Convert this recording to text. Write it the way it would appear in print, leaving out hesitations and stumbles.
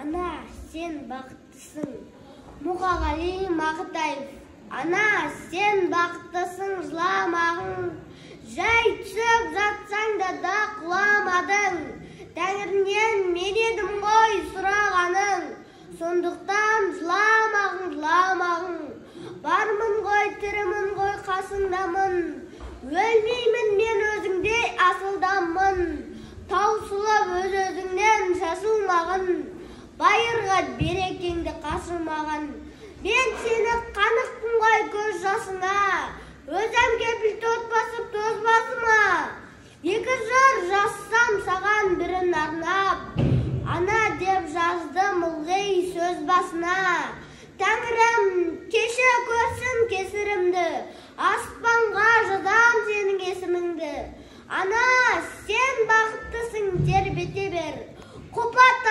Ана, сен бақыттысың. Мұқағали Мақатаев. Ана, сен бақыттысың, жыламағың. Жай түсіп жатсаң да құламадың. Тәңірінен мен едім ғой сұрағаның. Сондықтан жыламағың. Бармын ғой, тірімін ғой, қасыңдамын. Өлмеймін мен өзіңдей асылдамын. Таусылып өз-өзіңнен шашылмағын. Байырға берекеңді қашырмаған. Мен сені қанықпын ғой көз жасыңа. Өзім кепіл тот басып тоз басыма. Екі жыр жазсам саған бірін арнап. Ана деп жаздым ылғи сөз басына. Тәңірім кеше көрсін кесірімді. Аспанға жазам сенің есіміңді. Ана, сен бақыттысың, тербете бер. Құпат